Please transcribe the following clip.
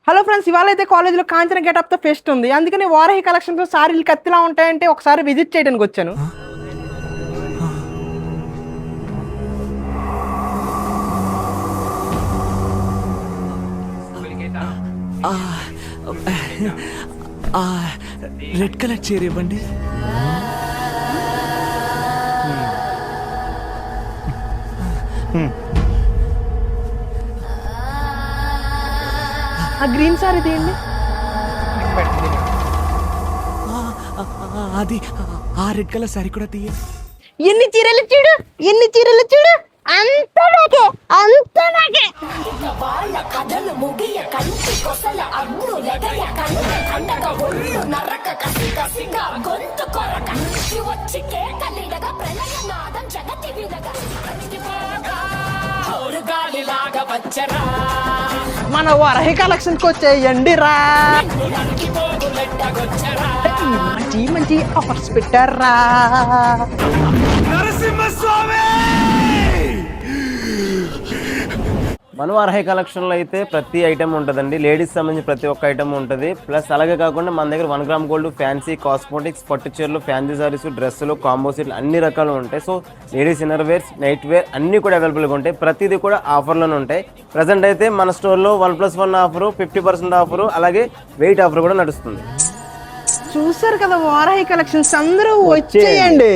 Hello friends, ఇవాళ అయితే కాలేజ్లో కాంచన గెటప్తో ఫెస్ట్ ఉంది. అందుకని వారాహి కలెక్షన్తో సారీలు కత్తిలా ఉంటాయంటే ఒకసారి విజిట్ చేయడానికి వచ్చాను. రెడ్ కలర్ చీర ఇవ్వండి. ఆ గ్రీన్ సారీ తీయండి. అది ఆ రెడ్ కలర్ సారీ కూడా తీయ. ఎన్ని చీరలు చూడు, ఎన్ని చీరలు చూడు, అంత నాకే, అంత నాకే. వాళ్ళ కథలు ముగియ కంటి కొసల అగ్ను లెగయ కంట కండగ ఒళ్ళు నరక కసి కసిగా గొంతు కొరక వచ్చి కేకలిడగా ప్రళయనాదం జగతి విడగా గాలిలాగా వచ్చరా మన వారాహి కలెక్షన్కి వచ్చేయండి రా. మంచి మంచి ఆఫర్స్ పెట్టారా. నరసింహస్వామి మన వారాహి కలెక్షన్లో అయితే ప్రతి ఐటమ్ ఉంటుందండి. లేడీస్ సంబంధించి ప్రతి ఒక్క ఐటమ్ ఉంటుంది. ప్లస్ అలాగే కాకుండా మన దగ్గర 1 గ్రామ్ గోల్డ్, ఫ్యాన్సీ కాస్మెటిక్స్, పట్టు చీరలు, ఫ్యాన్సీ సారీస్, డ్రెస్సులు, కాంబో సెట్లు అన్ని రకాలు ఉంటాయి. So ladies inner wears, night wear అన్నీ కూడా అవైలబుల్గా ఉంటాయి. ప్రతిదీ కూడా ఆఫర్లోనే ఉంటాయి. ప్రజెంట్ అయితే మన స్టోర్లో 1+1 ఆఫరు, 50% ఆఫరు, అలాగే వెయిట్ ఆఫర్ కూడా నడుస్తుంది. చూసారు కదా వారాహి కలెక్షన్స్, అందరూ వచ్చేయండి.